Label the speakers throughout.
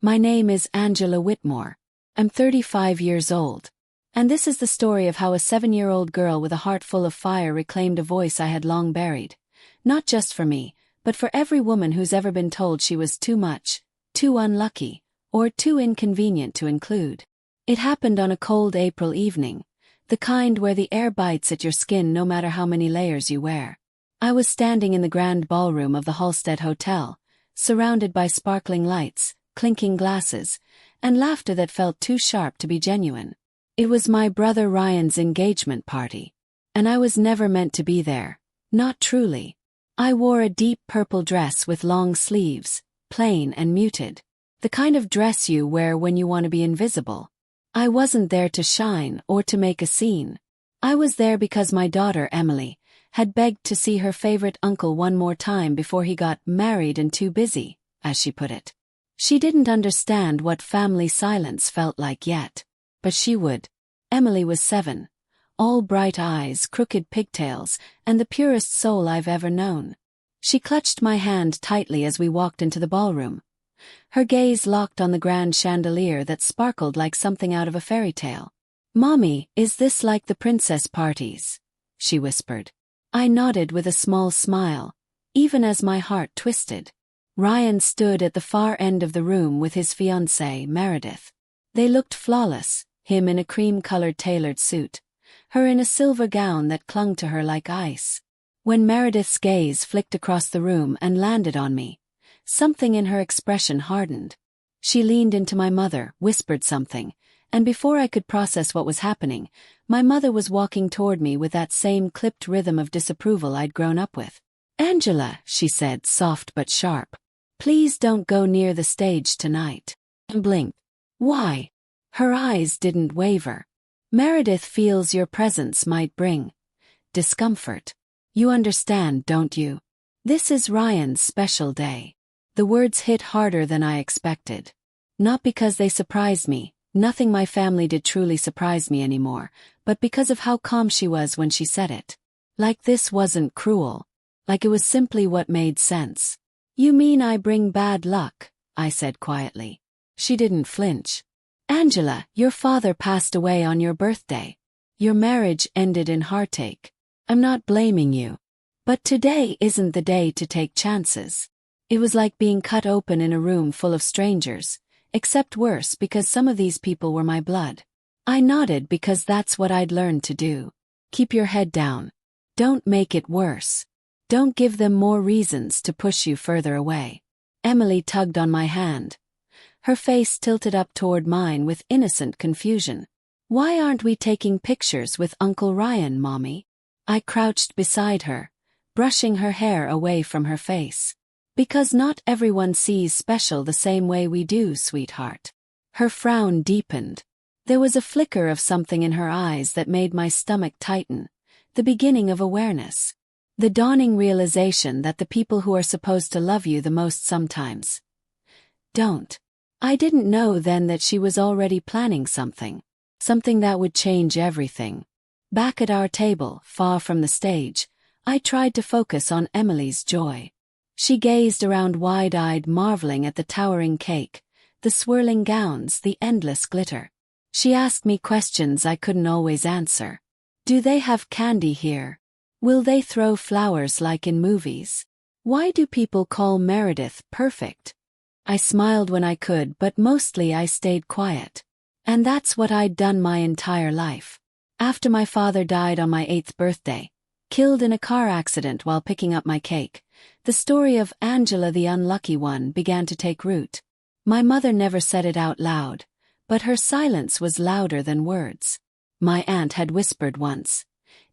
Speaker 1: My name is Angela Whitmore. I'm 35 years old. And this is the story of how a 7-year-old girl with a heart full of fire reclaimed a voice I had long buried. Not just for me, but for every woman who's ever been told she was too much, too unlucky, or too inconvenient to include. It happened on a cold April evening, the kind where the air bites at your skin no matter how many layers you wear. I was standing in the grand ballroom of the Halstead Hotel, surrounded by sparkling lights, clinking glasses, and laughter that felt too sharp to be genuine. It was my brother Ryan's engagement party. And I was never meant to be there, not truly. I wore a deep purple dress with long sleeves, plain and muted. The kind of dress you wear when you want to be invisible. I wasn't there to shine or to make a scene. I was there because my daughter, Emily, had begged to see her favorite uncle one more time before he got married and too busy, as she put it. She didn't understand what family silence felt like yet. But she would. Emily was 7. All bright eyes, crooked pigtails, and the purest soul I've ever known. She clutched my hand tightly as we walked into the ballroom. Her gaze locked on the grand chandelier that sparkled like something out of a fairy tale. "Mommy, is this like the princess parties?" she whispered. I nodded with a small smile, even as my heart twisted. Ryan stood at the far end of the room with his fiancée, Meredith. They looked flawless, him in a cream-colored tailored suit, her in a silver gown that clung to her like ice. When Meredith's gaze flicked across the room and landed on me, something in her expression hardened. She leaned into my mother, whispered something, and before I could process what was happening, my mother was walking toward me with that same clipped rhythm of disapproval I'd grown up with. "Angela," she said, soft but sharp, "please don't go near the stage tonight." And blinked. "Why?" Her eyes didn't waver. "Meredith feels your presence might bring discomfort. You understand, don't you? This is Ryan's special day." The words hit harder than I expected. Not because they surprised me, nothing my family did truly surprise me anymore, but because of how calm she was when she said it. Like this wasn't cruel. Like it was simply what made sense. "You mean I bring bad luck?" I said quietly. She didn't flinch. "Angela, your father passed away on your birthday. Your marriage ended in heartache. I'm not blaming you. But today isn't the day to take chances." It was like being cut open in a room full of strangers, except worse because some of these people were my blood. I nodded because that's what I'd learned to do. Keep your head down. Don't make it worse. Don't give them more reasons to push you further away. Emily tugged on my hand. Her face tilted up toward mine with innocent confusion. "Why aren't we taking pictures with Uncle Ryan, Mommy?" I crouched beside her, brushing her hair away from her face. "Because not everyone sees special the same way we do, sweetheart." Her frown deepened. There was a flicker of something in her eyes that made my stomach tighten, the beginning of awareness. The dawning realization that the people who are supposed to love you the most sometimes don't. I didn't know then that she was already planning something that would change everything. Back at our table, far from the stage, I tried to focus on Emily's joy. She gazed around wide-eyed, marveling at the towering cake, the swirling gowns, the endless glitter. She asked me questions I couldn't always answer. "Do they have candy here? Will they throw flowers like in movies? Why do people call Meredith perfect?" I smiled when I could, but mostly I stayed quiet. And that's what I'd done my entire life. After my father died on my 8th birthday, killed in a car accident while picking up my cake, the story of Angela the unlucky one began to take root. My mother never said it out loud, but her silence was louder than words. My aunt had whispered once,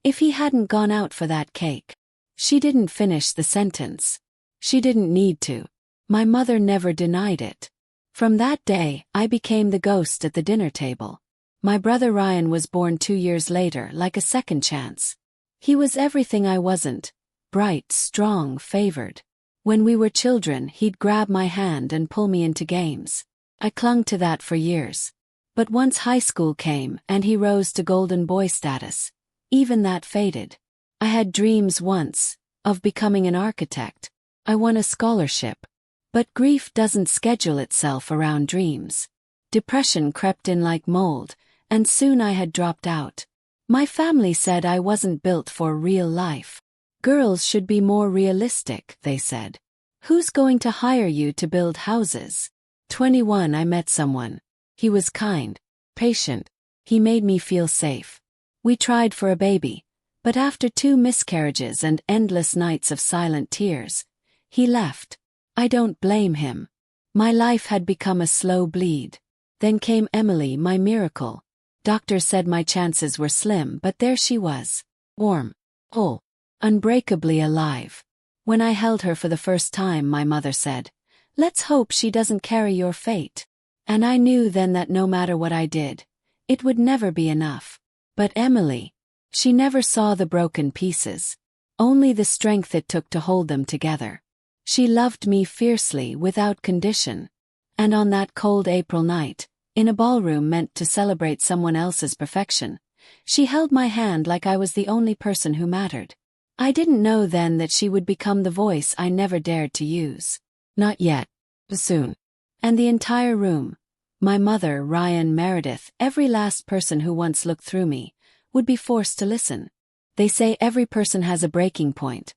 Speaker 1: "If he hadn't gone out for that cake." She didn't finish the sentence. She didn't need to. My mother never denied it. From that day, I became the ghost at the dinner table. My brother Ryan was born 2 years later, like a second chance. He was everything I wasn't. Bright, strong, favored. When we were children, he'd grab my hand and pull me into games. I clung to that for years. But once high school came and he rose to golden boy status, even that faded. I had dreams once, of becoming an architect. I won a scholarship. But grief doesn't schedule itself around dreams. Depression crept in like mold, and soon I had dropped out. My family said I wasn't built for real life. Girls should be more realistic, they said. Who's going to hire you to build houses? 21, I met someone. He was kind, patient. He made me feel safe. We tried for a baby, but after 2 miscarriages and endless nights of silent tears, he left. I don't blame him. My life had become a slow bleed. Then came Emily, my miracle. Doctors said my chances were slim, but there she was. Warm, whole, unbreakably alive. When I held her for the first time, my mother said, "Let's hope she doesn't carry your fate." And I knew then that no matter what I did, it would never be enough. But Emily, she never saw the broken pieces, only the strength it took to hold them together. She loved me fiercely, without condition. And on that cold April night, in a ballroom meant to celebrate someone else's perfection, she held my hand like I was the only person who mattered. I didn't know then that she would become the voice I never dared to use. Not yet. Soon. And the entire room, my mother, Ryan, Meredith, every last person who once looked through me, would be forced to listen. They say every person has a breaking point.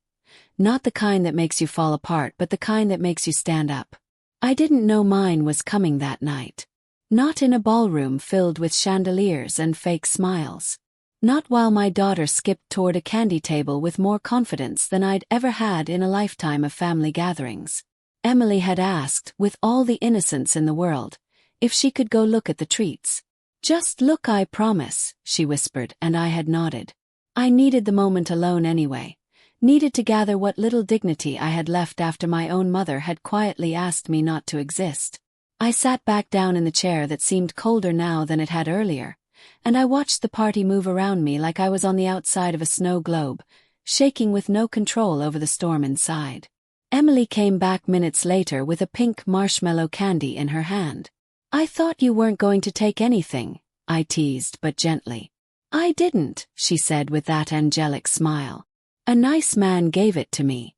Speaker 1: Not the kind that makes you fall apart, but the kind that makes you stand up. I didn't know mine was coming that night. Not in a ballroom filled with chandeliers and fake smiles. Not while my daughter skipped toward a candy table with more confidence than I'd ever had in a lifetime of family gatherings. Emily had asked, with all the innocence in the world, if she could go look at the treats. "Just look, I promise," she whispered, and I had nodded. I needed the moment alone anyway. Needed to gather what little dignity I had left after my own mother had quietly asked me not to exist. I sat back down in the chair that seemed colder now than it had earlier, and I watched the party move around me like I was on the outside of a snow globe, shaking with no control over the storm inside. Emily came back minutes later with a pink marshmallow candy in her hand. "I thought you weren't going to take anything," I teased, but gently. "I didn't," she said with that angelic smile. "A nice man gave it to me.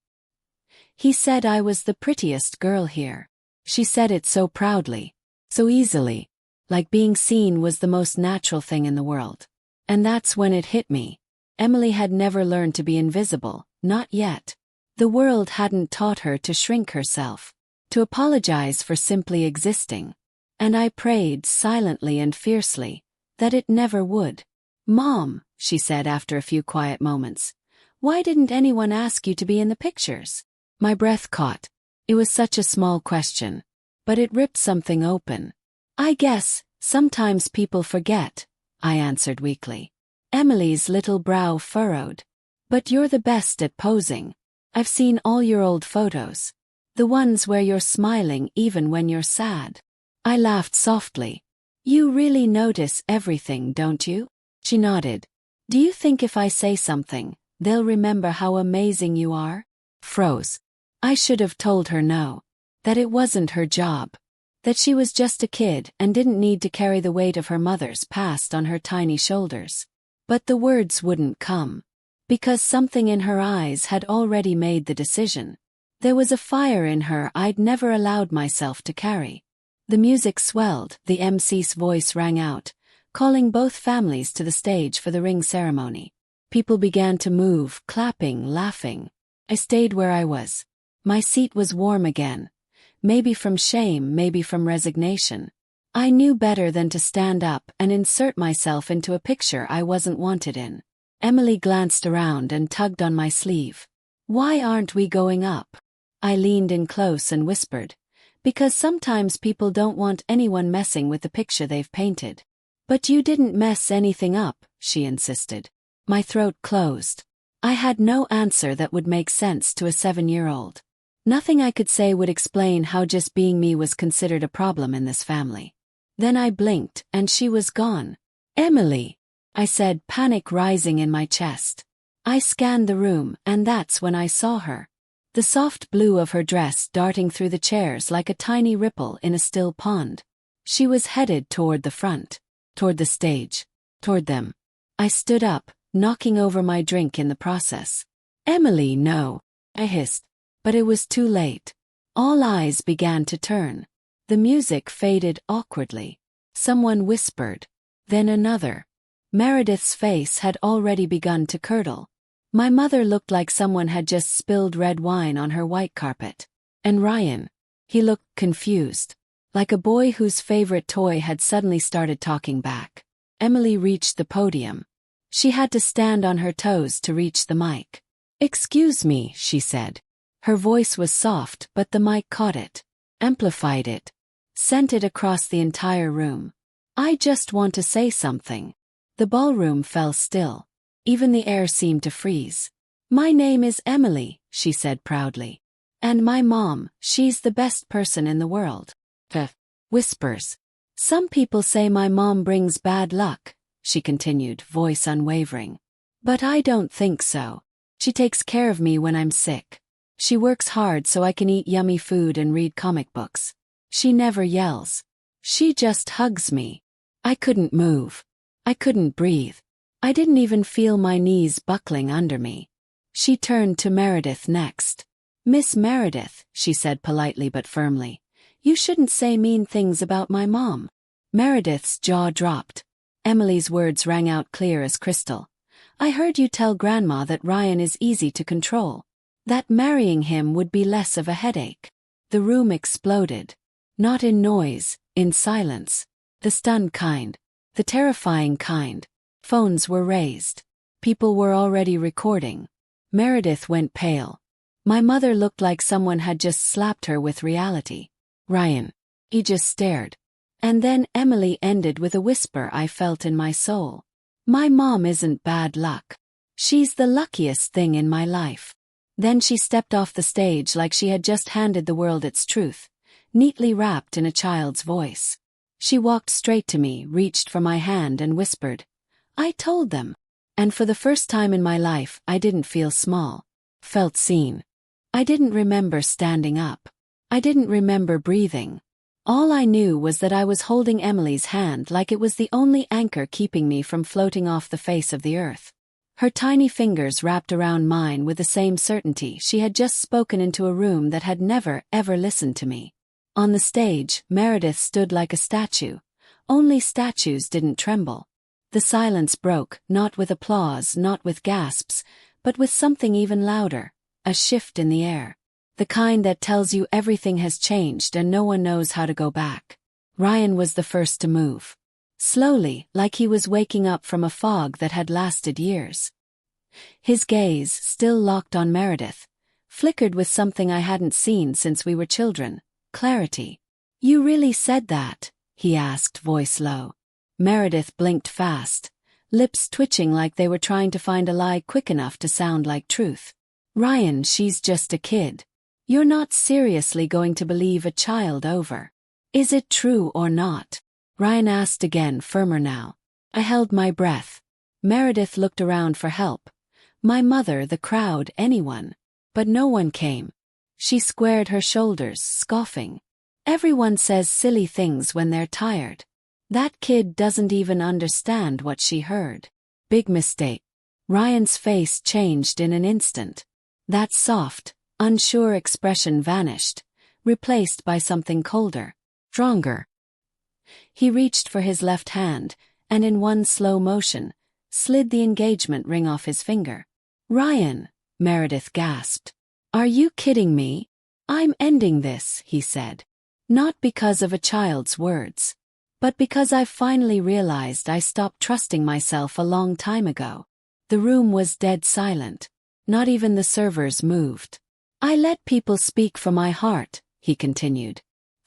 Speaker 1: He said I was the prettiest girl here." She said it so proudly, so easily, like being seen was the most natural thing in the world. And that's when it hit me. Emily had never learned to be invisible, not yet. The world hadn't taught her to shrink herself, to apologize for simply existing. And I prayed silently and fiercely that it never would. "Mom," she said after a few quiet moments, "why didn't anyone ask you to be in the pictures?" My breath caught. It was such a small question, but it ripped something open. "I guess, sometimes people forget," I answered weakly. Emily's little brow furrowed. "But you're the best at posing. I've seen all your old photos. The ones where you're smiling even when you're sad." I laughed softly. "You really notice everything, don't you?" She nodded. "Do you think if I say something, they'll remember how amazing you are?" Froze. I should have told her no. That it wasn't her job. That she was just a kid and didn't need to carry the weight of her mother's past on her tiny shoulders. But the words wouldn't come. Because something in her eyes had already made the decision. There was a fire in her I'd never allowed myself to carry. The music swelled, the MC's voice rang out, calling both families to the stage for the ring ceremony. People began to move, clapping, laughing. I stayed where I was. My seat was warm again. Maybe from shame, maybe from resignation. I knew better than to stand up and insert myself into a picture I wasn't wanted in. Emily glanced around and tugged on my sleeve. "Why aren't we going up?" I leaned in close and whispered. "Because sometimes people don't want anyone messing with the picture they've painted." "But you didn't mess anything up," she insisted. My throat closed. I had no answer that would make sense to a 7-year-old. Nothing I could say would explain how just being me was considered a problem in this family. Then I blinked, and she was gone. "Emily," I said, panic rising in my chest. I scanned the room, and that's when I saw her. The soft blue of her dress darting through the chairs like a tiny ripple in a still pond. She was headed toward the front, toward the stage, toward them. I stood up, knocking over my drink in the process. "Emily, no," I hissed. But it was too late. All eyes began to turn. The music faded awkwardly. Someone whispered. Then another. Meredith's face had already begun to curdle. My mother looked like someone had just spilled red wine on her white carpet. And Ryan. He looked confused. Like a boy whose favorite toy had suddenly started talking back. Emily reached the podium. She had to stand on her toes to reach the mic. "Excuse me," she said. Her voice was soft, but the mic caught it, amplified it, sent it across the entire room. "I just want to say something." The ballroom fell still. Even the air seemed to freeze. "My name is Emily," she said proudly. "And my mom, she's the best person in the world." Whispers. "Some people say my mom brings bad luck," she continued, voice unwavering. "But I don't think so. She takes care of me when I'm sick. She works hard so I can eat yummy food and read comic books. She never yells. She just hugs me." I couldn't move. I couldn't breathe. I didn't even feel my knees buckling under me. She turned to Meredith next. "Miss Meredith," she said politely but firmly, "you shouldn't say mean things about my mom." Meredith's jaw dropped. Emily's words rang out clear as crystal. "I heard you tell Grandma that Ryan is easy to control. That marrying him would be less of a headache." The room exploded. Not in noise, in silence. The stunned kind. The terrifying kind. Phones were raised. People were already recording. Meredith went pale. My mother looked like someone had just slapped her with reality. "Ryan." He just stared. And then Emily ended with a whisper I felt in my soul. "My mom isn't bad luck. She's the luckiest thing in my life." Then she stepped off the stage like she had just handed the world its truth, neatly wrapped in a child's voice. She walked straight to me, reached for my hand and whispered, "I told them." And for the first time in my life, I didn't feel small. Felt seen. I didn't remember standing up. I didn't remember breathing. All I knew was that I was holding Emily's hand like it was the only anchor keeping me from floating off the face of the earth. Her tiny fingers wrapped around mine with the same certainty she had just spoken into a room that had never, ever listened to me. On the stage, Meredith stood like a statue. Only statues didn't tremble. The silence broke, not with applause, not with gasps, but with something even louder, a shift in the air. The kind that tells you everything has changed and no one knows how to go back. Ryan was the first to move. Slowly, like he was waking up from a fog that had lasted years. His gaze, still locked on Meredith, flickered with something I hadn't seen since we were children. Clarity. "You really said that?" he asked, voice low. Meredith blinked fast, lips twitching like they were trying to find a lie quick enough to sound like truth. "Ryan, she's just a kid. You're not seriously going to believe a child over. Is it true or not?" Ryan asked again, firmer now. I held my breath. Meredith looked around for help. My mother, the crowd, anyone. But no one came. She squared her shoulders, scoffing. "Everyone says silly things when they're tired. That kid doesn't even understand what she heard." Big mistake. Ryan's face changed in an instant. That soft, unsure expression vanished, replaced by something colder, stronger. He reached for his left hand, and in one slow motion, slid the engagement ring off his finger. "Ryan," Meredith gasped. "Are you kidding me? I'm ending this," he said. "Not because of a child's words. But because I've finally realized I stopped trusting myself a long time ago." The room was dead silent. Not even the servers moved. "I let people speak from my heart," he continued.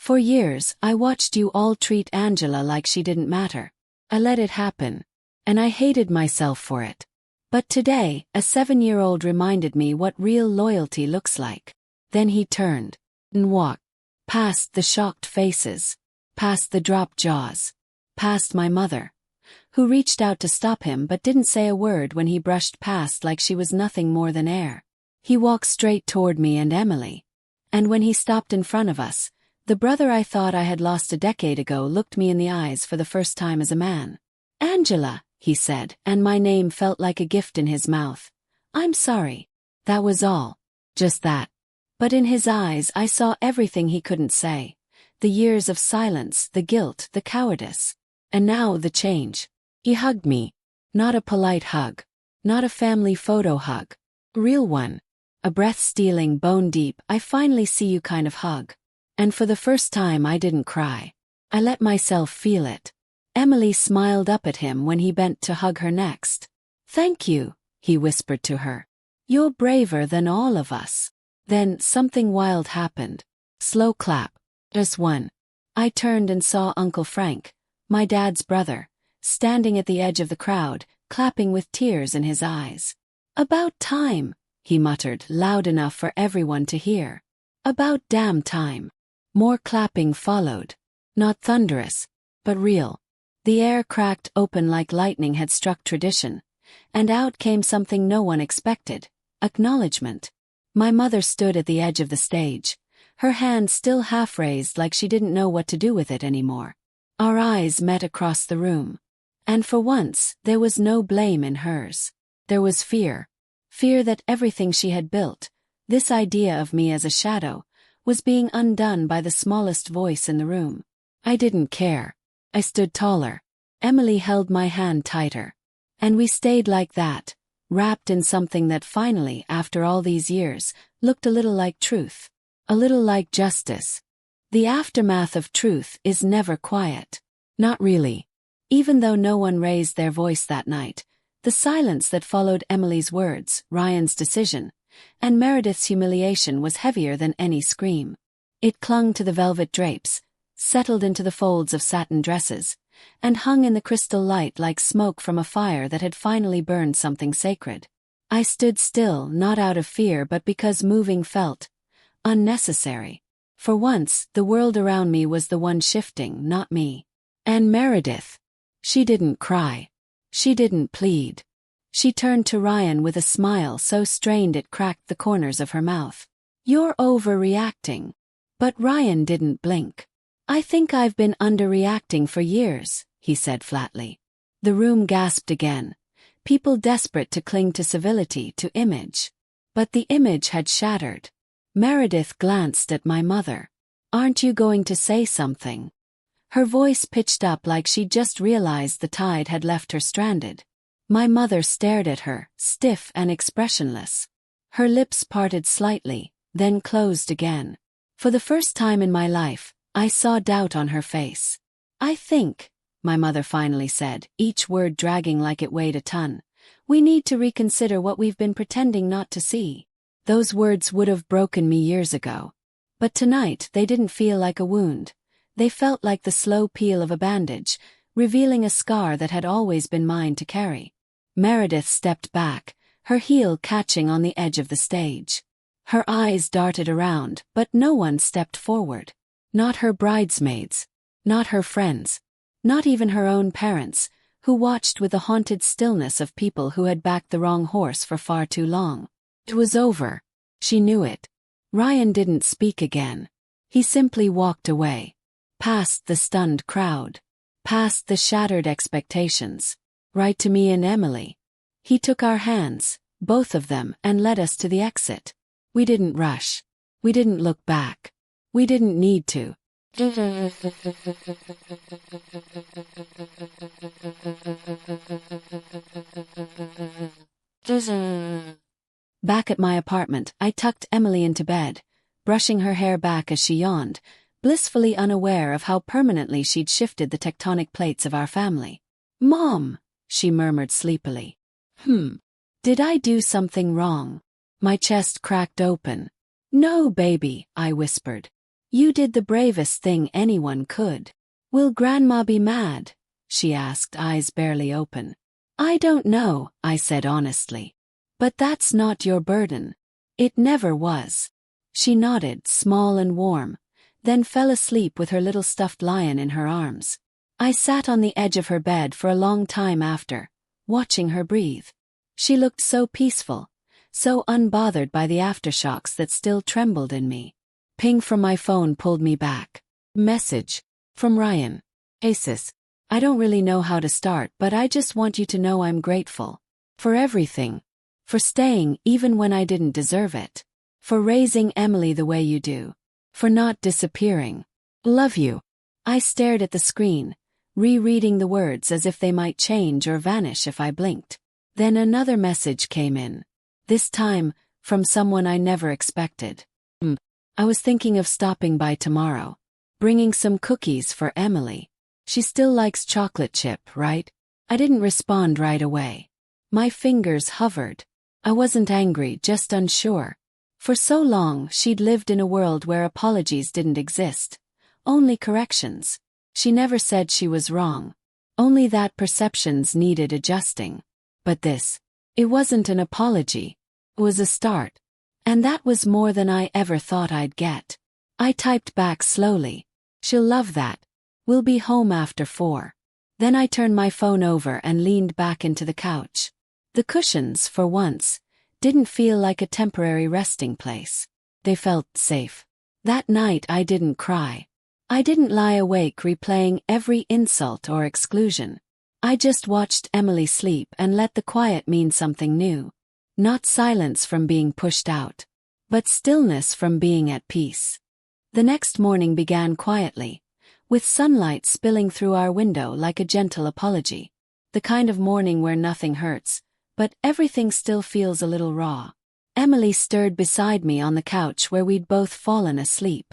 Speaker 1: "For years, I watched you all treat Angela like she didn't matter. I let it happen. And I hated myself for it. But today, a 7-year-old reminded me what real loyalty looks like." Then he turned and walked past the shocked faces, past the dropped jaws, past my mother, who reached out to stop him but didn't say a word when he brushed past like she was nothing more than air. He walked straight toward me and Emily. And when he stopped in front of us, the brother I thought I had lost a decade ago looked me in the eyes for the first time as a man. "Angela," he said, and my name felt like a gift in his mouth. "I'm sorry." That was all. Just that. But in his eyes I saw everything he couldn't say. The years of silence, the guilt, the cowardice. And now the change. He hugged me. Not a polite hug. Not a family photo hug. Real one. A breath-stealing, bone-deep, I finally see you kind of hug. And for the first time I didn't cry. I let myself feel it. Emily smiled up at him when he bent to hug her next. "Thank you," he whispered to her. "You're braver than all of us." Then something wild happened. Slow clap. Just one. I turned and saw Uncle Frank, my dad's brother, standing at the edge of the crowd, clapping with tears in his eyes. "About time," he muttered, loud enough for everyone to hear. "About damn time." More clapping followed. Not thunderous, but real. The air cracked open like lightning had struck tradition, and out came something no one expected: acknowledgement. My mother stood at the edge of the stage, her hand still half raised like she didn't know what to do with it anymore. Our eyes met across the room. And for once, there was no blame in hers. There was fear. Fear that everything she had built, this idea of me as a shadow, was being undone by the smallest voice in the room. I didn't care. I stood taller. Emily held my hand tighter. And we stayed like that, wrapped in something that finally, after all these years, looked a little like truth. A little like justice. The aftermath of truth is never quiet. Not really. Even though no one raised their voice that night, the silence that followed Emily's words, Ryan's decision, and Meredith's humiliation was heavier than any scream. It clung to the velvet drapes, settled into the folds of satin dresses, and hung in the crystal light like smoke from a fire that had finally burned something sacred. I stood still, not out of fear but because moving felt unnecessary. For once, the world around me was the one shifting, not me. And Meredith. She didn't cry. She didn't plead. She turned to Ryan with a smile so strained it cracked the corners of her mouth. "You're overreacting." But Ryan didn't blink. "I think I've been underreacting for years," he said flatly. The room gasped again. People desperate to cling to civility, to image. But the image had shattered. Meredith glanced at my mother. "Aren't you going to say something?" Her voice pitched up like she'd just realized the tide had left her stranded. My mother stared at her, stiff and expressionless. Her lips parted slightly, then closed again. For the first time in my life, I saw doubt on her face. "I think," my mother finally said, each word dragging like it weighed a ton, "we need to reconsider what we've been pretending not to see." Those words would have broken me years ago. But tonight they didn't feel like a wound. They felt like the slow peel of a bandage, revealing a scar that had always been mine to carry. Meredith stepped back, her heel catching on the edge of the stage. Her eyes darted around, but no one stepped forward. Not her bridesmaids. Not her friends. Not even her own parents, who watched with the haunted stillness of people who had backed the wrong horse for far too long. It was over. She knew it. Ryan didn't speak again. He simply walked away. Past the stunned crowd. Past the shattered expectations. Right to me and Emily. He took our hands, both of them, and led us to the exit. We didn't rush. We didn't look back. We didn't need to. Back at my apartment, I tucked Emily into bed, brushing her hair back as she yawned, blissfully unaware of how permanently she'd shifted the tectonic plates of our family. "Mom," she murmured sleepily. Did I do something wrong?" My chest cracked open. "No, baby," I whispered. "You did the bravest thing anyone could." "Will Grandma be mad?" she asked, eyes barely open. "I don't know," I said honestly. "But that's not your burden. It never was." She nodded, small and warm, then fell asleep with her little stuffed lion in her arms. I sat on the edge of her bed for a long time after, watching her breathe. She looked so peaceful, so unbothered by the aftershocks that still trembled in me. Ping from my phone pulled me back. Message. From Ryan. "Hey sis, I don't really know how to start, but I just want you to know I'm grateful. For everything. For staying even when I didn't deserve it. For raising Emily the way you do. For not disappearing. Love you. I stared at the screen, rereading the words as if they might change or vanish if I blinked. Then another message came in. This time, from someone I never expected. I was thinking of stopping by tomorrow. Bringing some cookies for Emily. She still likes chocolate chip, right? I didn't respond right away. My fingers hovered. I wasn't angry, just unsure. For so long, she'd lived in a world where apologies didn't exist. Only corrections. She never said she was wrong. Only that perceptions needed adjusting. But this. It wasn't an apology. It was a start. And that was more than I ever thought I'd get. I typed back slowly. She'll love that. We'll be home after 4. Then I turned my phone over and leaned back into the couch. The cushions, for once, didn't feel like a temporary resting place. They felt safe. That night I didn't cry. I didn't lie awake replaying every insult or exclusion. I just watched Emily sleep and let the quiet mean something new. Not silence from being pushed out, but stillness from being at peace. The next morning began quietly, with sunlight spilling through our window like a gentle apology. The kind of morning where nothing hurts, but everything still feels a little raw. Emily stirred beside me on the couch where we'd both fallen asleep.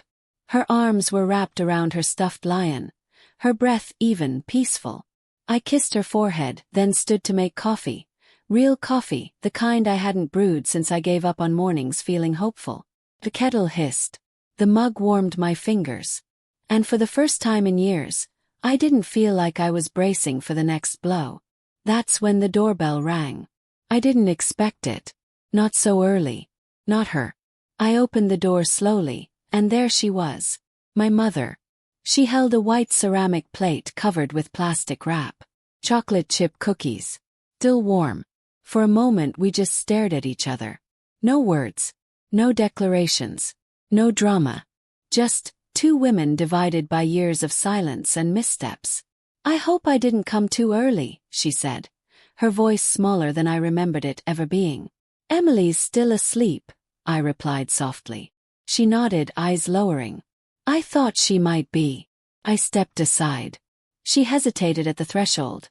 Speaker 1: Her arms were wrapped around her stuffed lion, her breath even, peaceful. I kissed her forehead, then stood to make coffee. Real coffee, the kind I hadn't brewed since I gave up on mornings feeling hopeful. The kettle hissed. The mug warmed my fingers. And for the first time in years, I didn't feel like I was bracing for the next blow. That's when the doorbell rang. I didn't expect it. Not so early. Not her. I opened the door slowly, and there she was. My mother. She held a white ceramic plate covered with plastic wrap. Chocolate chip cookies. Still warm. For a moment we just stared at each other. No words. No declarations. No drama. Just 2 women divided by years of silence and missteps. I hope I didn't come too early, she said, her voice smaller than I remembered it ever being. Emily's still asleep, I replied softly. She nodded, eyes lowering. I thought she might be. I stepped aside. She hesitated at the threshold,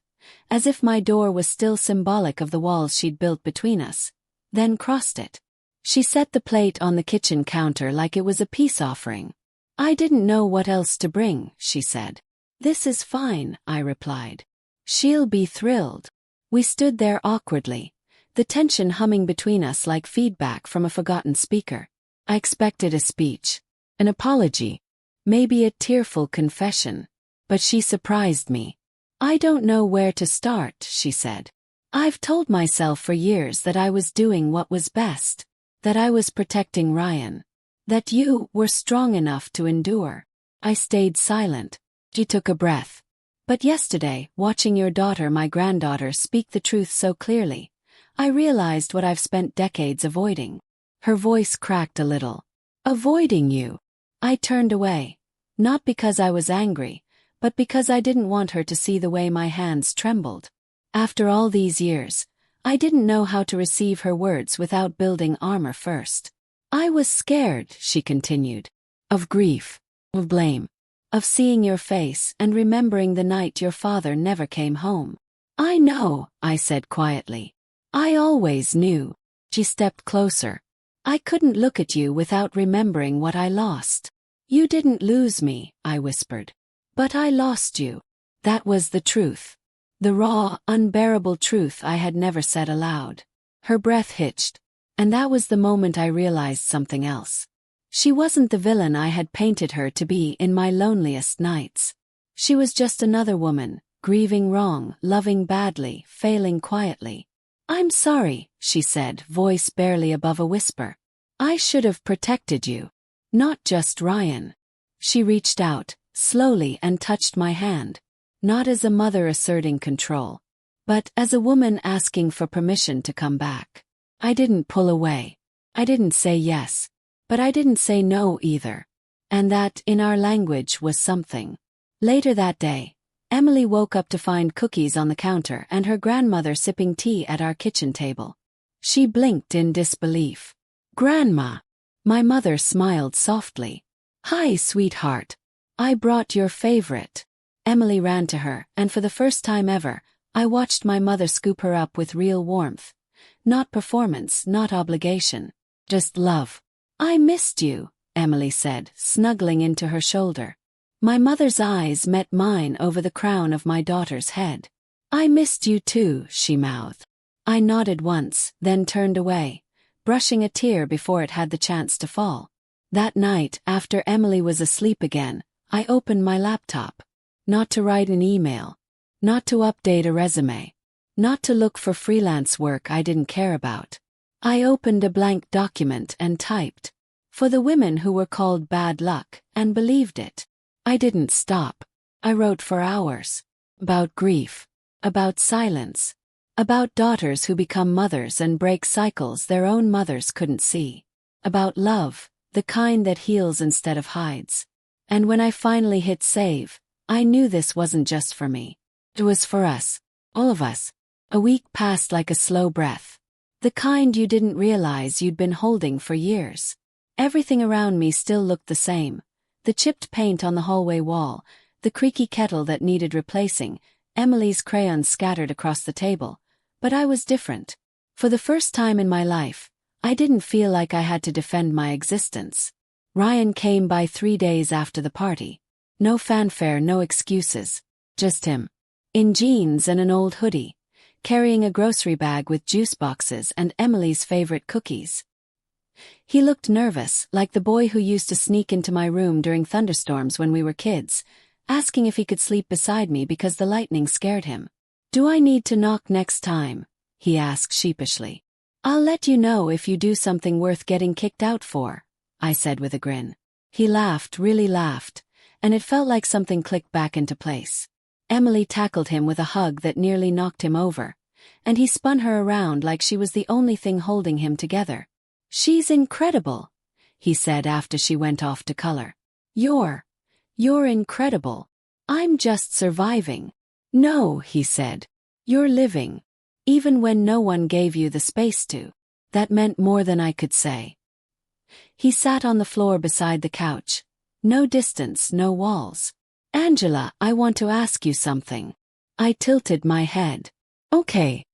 Speaker 1: as if my door was still symbolic of the walls she'd built between us, then crossed it. She set the plate on the kitchen counter like it was a peace offering. I didn't know what else to bring, she said. This is fine, I replied. She'll be thrilled. We stood there awkwardly, the tension humming between us like feedback from a forgotten speaker. I expected a speech, an apology, maybe a tearful confession, but she surprised me. I don't know where to start, she said. I've told myself for years that I was doing what was best, that I was protecting Ryan, that you were strong enough to endure. I stayed silent. She took a breath. But yesterday, watching your daughter, my granddaughter, speak the truth so clearly, I realized what I've spent decades avoiding. Her voice cracked a little. Avoiding you. I turned away. Not because I was angry, but because I didn't want her to see the way my hands trembled. After all these years, I didn't know how to receive her words without building armor first. I was scared, she continued. Of grief. Of blame. Of seeing your face and remembering the night your father never came home. I know, I said quietly. I always knew. She stepped closer. I couldn't look at you without remembering what I lost. You didn't lose me, I whispered. But I lost you. That was the truth. The raw, unbearable truth I had never said aloud. Her breath hitched. And that was the moment I realized something else. She wasn't the villain I had painted her to be in my loneliest nights. She was just another woman, grieving wrong, loving badly, failing quietly. I'm sorry, she said, voice barely above a whisper. I should have protected you. Not just Ryan. She reached out, slowly, and touched my hand. Not as a mother asserting control, but as a woman asking for permission to come back. I didn't pull away. I didn't say yes. But I didn't say no either. And that, in our language, was something. Later that day, Emily woke up to find cookies on the counter and her grandmother sipping tea at our kitchen table. She blinked in disbelief. Grandma! My mother smiled softly. "Hi, sweetheart. I brought your favorite." Emily ran to her, and for the first time ever, I watched my mother scoop her up with real warmth. Not performance, not obligation. Just love. "I missed you," Emily said, snuggling into her shoulder. My mother's eyes met mine over the crown of my daughter's head. "I missed you too," she mouthed. I nodded once, then turned away, brushing a tear before it had the chance to fall. That night, after Emily was asleep again, I opened my laptop. Not to write an email. Not to update a resume. Not to look for freelance work I didn't care about. I opened a blank document and typed. For the women who were called bad luck, and believed it. I didn't stop. I wrote for hours. About grief. About silence. About daughters who become mothers and break cycles their own mothers couldn't see. About love, the kind that heals instead of hides. And when I finally hit save, I knew this wasn't just for me. It was for us. All of us. A week passed like a slow breath. The kind you didn't realize you'd been holding for years. Everything around me still looked the same. The chipped paint on the hallway wall, the creaky kettle that needed replacing, Emily's crayons scattered across the table. But I was different. For the first time in my life, I didn't feel like I had to defend my existence. Ryan came by 3 days after the party. No fanfare, no excuses. Just him. In jeans and an old hoodie, carrying a grocery bag with juice boxes and Emily's favorite cookies. He looked nervous, like the boy who used to sneak into my room during thunderstorms when we were kids, asking if he could sleep beside me because the lightning scared him. "Do I need to knock next time?" he asked sheepishly. "I'll let you know if you do something worth getting kicked out for," I said with a grin. He laughed, really laughed, and it felt like something clicked back into place. Emily tackled him with a hug that nearly knocked him over, and he spun her around like she was the only thing holding him together. "She's incredible," he said after she went off to color. You're incredible. I'm just surviving." "No," he said. "You're living. Even when no one gave you the space to." That meant more than I could say. He sat on the floor beside the couch. No distance, no walls. "Angela, I want to ask you something." I tilted my head. "Okay."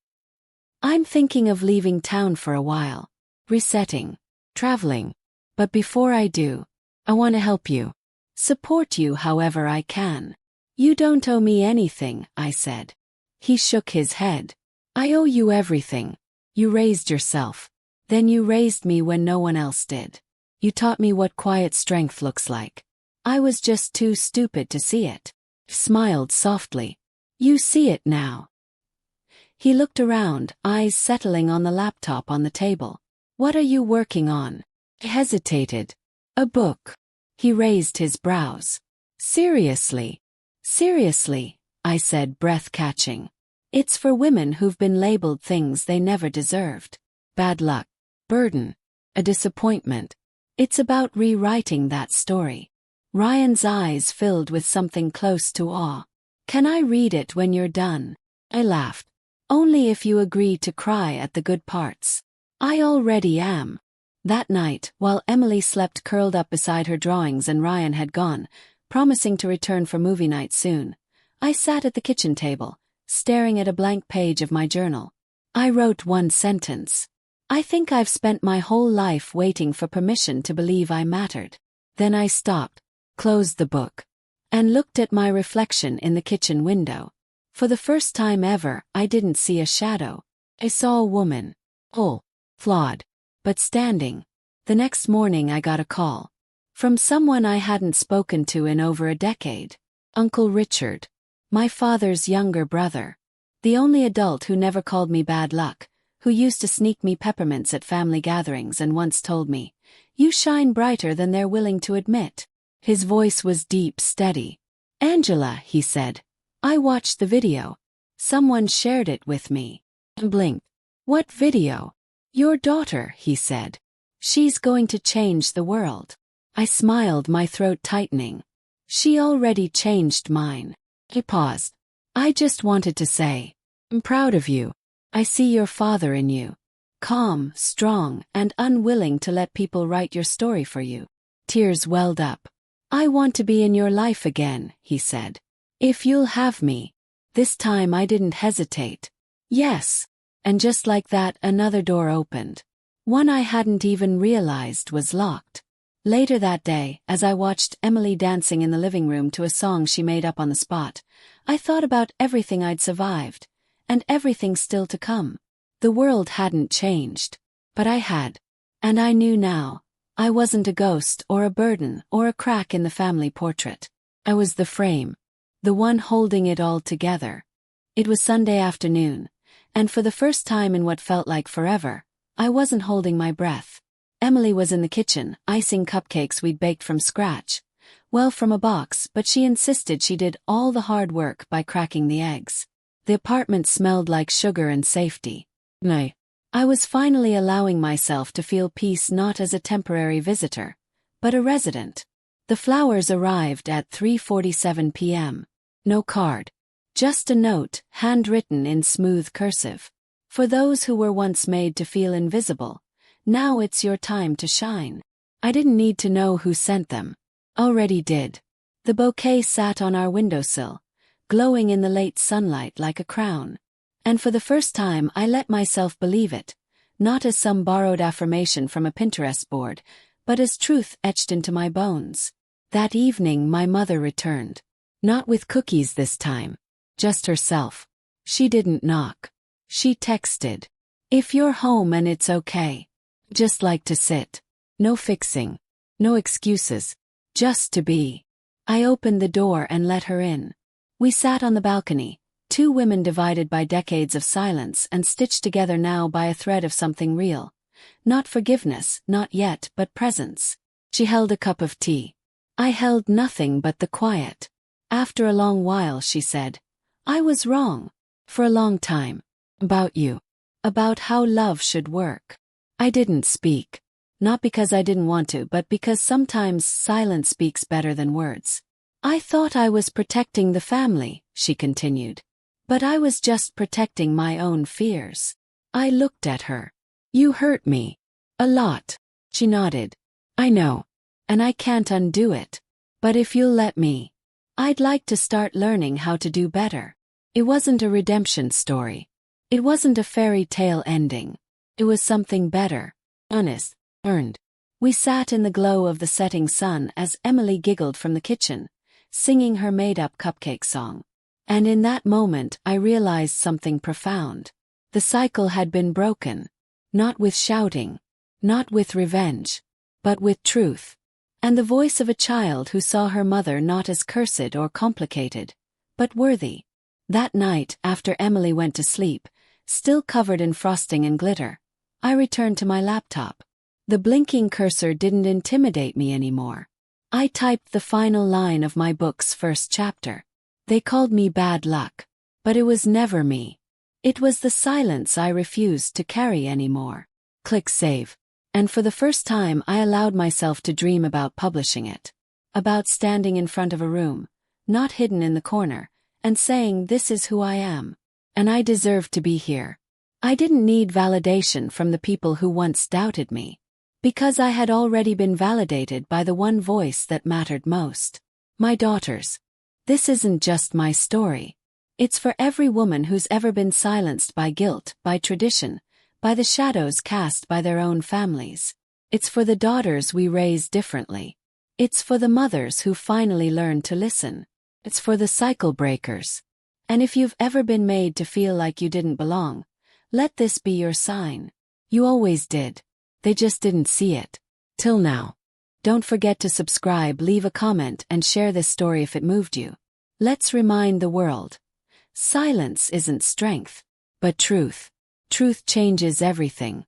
Speaker 1: "I'm thinking of leaving town for a while. Resetting. Traveling. But before I do, I want to help you. Support you however I can." "You don't owe me anything," I said. He shook his head. "I owe you everything. You raised yourself. Then you raised me when no one else did. You taught me what quiet strength looks like. I was just too stupid to see it." He smiled softly. "You see it now." He looked around, eyes settling on the laptop on the table. "What are you working on?" I hesitated. "A book." He raised his brows. "Seriously?" "Seriously," I said, breath catching. "It's for women who've been labeled things they never deserved. Bad luck. Burden. A disappointment. It's about rewriting that story." Ryan's eyes filled with something close to awe. "Can I read it when you're done?" I laughed. "Only if you agree to cry at the good parts." "I already am." That night, while Emily slept curled up beside her drawings and Ryan had gone, promising to return for movie night soon, I sat at the kitchen table, staring at a blank page of my journal. I wrote one sentence. "I think I've spent my whole life waiting for permission to believe I mattered." Then I stopped, closed the book, and looked at my reflection in the kitchen window. For the first time ever, I didn't see a shadow. I saw a woman. Whole. Flawed. But standing. The next morning I got a call. From someone I hadn't spoken to in over a decade. Uncle Richard. My father's younger brother. The only adult who never called me bad luck, who used to sneak me peppermints at family gatherings and once told me, "You shine brighter than they're willing to admit." His voice was deep, steady. "Angela," he said, "I watched the video. Someone shared it with me." I blinked. "What video?" "Your daughter," he said. "She's going to change the world." I smiled, my throat tightening. "She already changed mine." He paused. "I just wanted to say, I'm proud of you. I see your father in you. calm, strong, and unwilling to let people write your story for you. Tears welled up. "I want to be in your life again," he said. "If you'll have me." This time I didn't hesitate. "Yes." And just like that, another door opened. One I hadn't even realized was locked. Later that day, as I watched Emily dancing in the living room to a song she made up on the spot, I thought about everything I'd survived, and everything still to come. The world hadn't changed, but I had. And I knew now, I wasn't a ghost or a burden or a crack in the family portrait. I was the frame, the one holding it all together. It was Sunday afternoon, and for the first time in what felt like forever, I wasn't holding my breath. Emily was in the kitchen, icing cupcakes we'd baked from scratch. Well, from a box, but she insisted she did all the hard work by cracking the eggs. The apartment smelled like sugar and safety. I was finally allowing myself to feel peace, not as a temporary visitor, but a resident. The flowers arrived at 3:47 p.m. No card. Just a note, handwritten in smooth cursive. "For those who were once made to feel invisible, now it's your time to shine." I didn't need to know who sent them. Already did. The bouquet sat on our windowsill, glowing in the late sunlight like a crown. And for the first time I let myself believe it, not as some borrowed affirmation from a Pinterest board, but as truth etched into my bones. That evening my mother returned. Not with cookies this time. Just herself. She didn't knock. She texted. "If you're home and it's okay. Just like to sit. No fixing. No excuses. Just to be." I opened the door and let her in. We sat on the balcony, two women divided by decades of silence and stitched together now by a thread of something real. Not forgiveness, not yet, but presence. She held a cup of tea. I held nothing but the quiet. "After a long while," she said, "I was wrong. For a long time. About you. About how love should work." I didn't speak. Not because I didn't want to, but because sometimes silence speaks better than words. "I thought I was protecting the family," she continued. "But I was just protecting my own fears." I looked at her. "You hurt me. A lot." She nodded. "I know. And I can't undo it. But if you'll let me, I'd like to start learning how to do better." It wasn't a redemption story. It wasn't a fairy tale ending. It was something better. Honest. Earned. We sat in the glow of the setting sun as Emily giggled from the kitchen, singing her made-up cupcake song. And in that moment I realized something profound. The cycle had been broken. Not with shouting. Not with revenge. But with truth. And the voice of a child who saw her mother not as cursed or complicated, but worthy. That night, after Emily went to sleep, still covered in frosting and glitter, I returned to my laptop. The blinking cursor didn't intimidate me anymore. I typed the final line of my book's first chapter. They called me bad luck. But it was never me. It was the silence I refused to carry anymore. Click save. And for the first time I allowed myself to dream about publishing it. About standing in front of a room, not hidden in the corner, and saying, "This is who I am. And I deserve to be here." I didn't need validation from the people who once doubted me. Because I had already been validated by the one voice that mattered most. My daughters. This isn't just my story. It's for every woman who's ever been silenced by guilt, by tradition, by the shadows cast by their own families. It's for the daughters we raise differently. It's for the mothers who finally learned to listen. It's for the cycle breakers. And if you've ever been made to feel like you didn't belong, let this be your sign. You always did. They just didn't see it. Till now. Don't forget to subscribe, leave a comment, and share this story if it moved you. Let's remind the world. Silence isn't strength, but truth. Truth changes everything.